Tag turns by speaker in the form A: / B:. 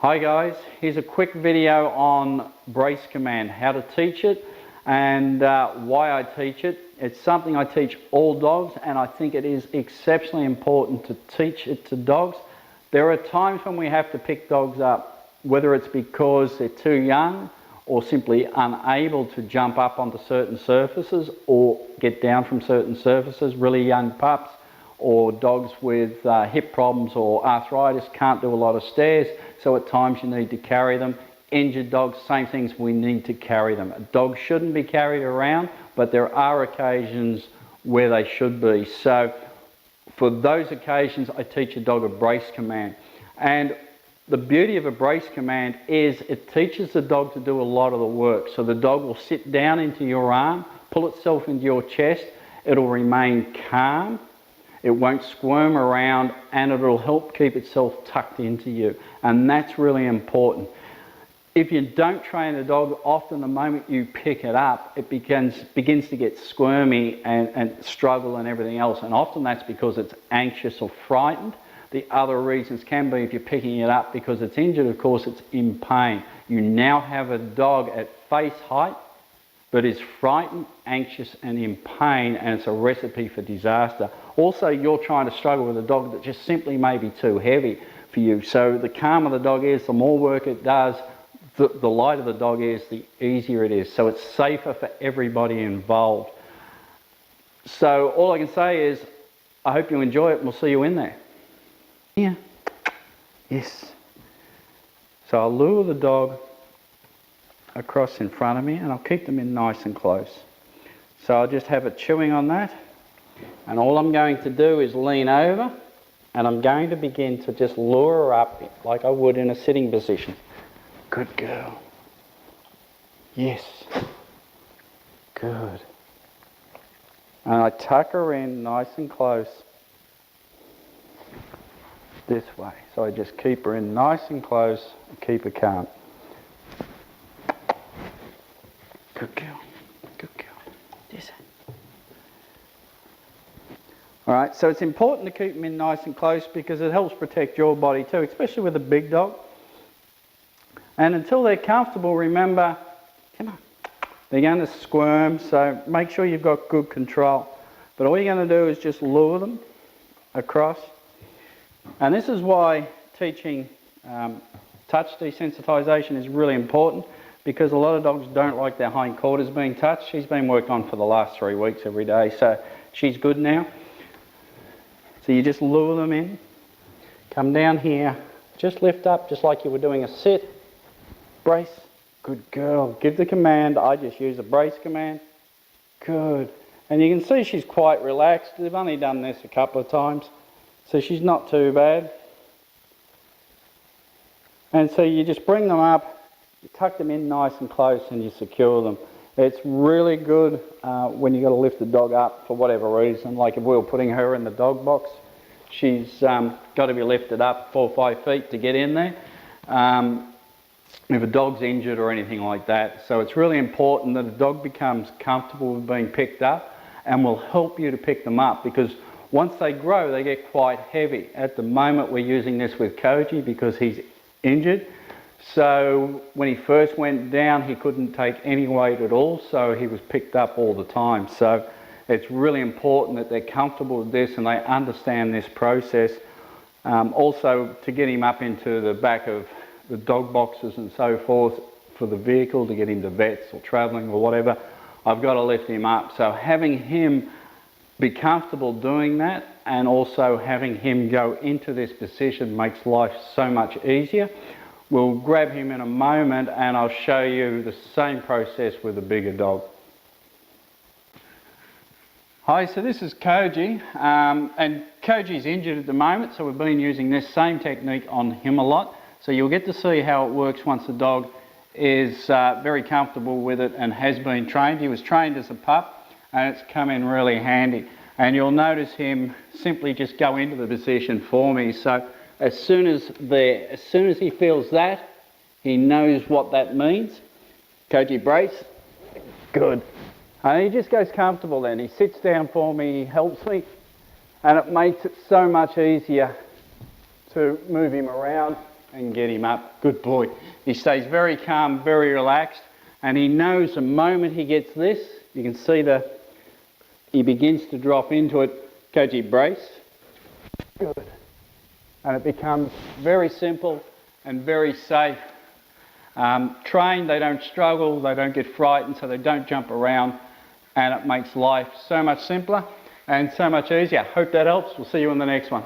A: Hi guys, here's a quick video on brace command, how to teach it and why I teach it. It's something I teach all dogs, and I think it is exceptionally important to teach it to dogs. There are times when we have to pick dogs up, whether it's because they're too young or simply unable to jump up onto certain surfaces or get down from certain surfaces, really young pups, or dogs with hip problems or arthritis can't do a lot of stairs, so at times you need to carry them. Injured dogs, same things, we need to carry them. A dog shouldn't be carried around, but there are occasions where they should be. So for those occasions, I teach a dog a brace command. And the beauty of a brace command is it teaches the dog to do a lot of the work. So the dog will sit down into your arm, pull itself into your chest, it'll remain calm, it won't squirm around, and it'll help keep itself tucked into you. And that's really important. If you don't train a dog, often the moment you pick it up, it begins to get squirmy and struggle and everything else. And often that's because it's anxious or frightened. The other reasons can be if you're picking it up because it's injured, of course, it's in pain. You now have a dog at face height but is frightened, anxious and in pain, and it's a recipe for disaster. Also, you're trying to struggle with a dog that just simply may be too heavy for you. So the calmer the dog is, the more work it does, the lighter the dog is, the easier it is. So it's safer for everybody involved. So all I can say is, I hope you enjoy it and we'll see you in there. Yeah. Yes. So I'll lure the dog across in front of me and I'll keep them in nice and close. So I'll just have it chewing on that, and all I'm going to do is lean over and I'm going to begin to just lure her up like I would in a sitting position. Good girl. Yes. Good. And I tuck her in nice and close this way. So I just keep her in nice and close and keep her calm. Good girl. Good girl. Yes. Alright, so it's important to keep them in nice and close because it helps protect your body too, especially with a big dog. And until they're comfortable, remember, come on, they're going to squirm, so make sure you've got good control. But all you're going to do is just lure them across. And this is why teaching touch desensitization is really important, because a lot of dogs don't like their hindquarters being touched. She's been worked on for the last 3 weeks every day, so she's good now. So you just lure them in, come down here, just lift up just like you were doing a sit, brace, good girl, give the command. I just use a brace command, good. And you can see she's quite relaxed. They've only done this a couple of times, so she's not too bad. And so you just bring them up, you tuck them in nice and close and you secure them. It's really good when you've got to lift the dog up for whatever reason. Like if we were putting her in the dog box, she's got to be lifted up 4 or 5 feet to get in there. If a dog's injured or anything like that. So it's really important that a dog becomes comfortable with being picked up and will help you to pick them up, because once they grow, they get quite heavy. At the moment, we're using this with Koji because he's injured. So when he first went down, he couldn't take any weight at all, so he was picked up all the time. So it's really important that they're comfortable with this and they understand this process. Also, to get him up into the back of the dog boxes and so forth for the vehicle, to get him to vets or travelling or whatever, I've got to lift him up. So having him be comfortable doing that and also having him go into this position makes life so much easier. We'll grab him in a moment and I'll show you the same process with a bigger dog. Hi, so this is Koji, and Koji's injured at the moment, so we've been using this same technique on him a lot. So you'll get to see how it works once the dog is very comfortable with it and has been trained. He was trained as a pup and it's come in really handy. And you'll notice him simply just go into the position for me. So as soon as he feels that, he knows what that means. Koji, brace. Good. And he just goes comfortable then. He sits down for me, he helps me, and it makes it so much easier to move him around and get him up. Good boy. He stays very calm, very relaxed, and he knows the moment he gets this, you can see he begins to drop into it. Koji, brace. Good. And it becomes very simple and very safe. Trained, they don't struggle, they don't get frightened, so they don't jump around, and it makes life so much simpler and so much easier. Hope that helps. We'll see you in the next one.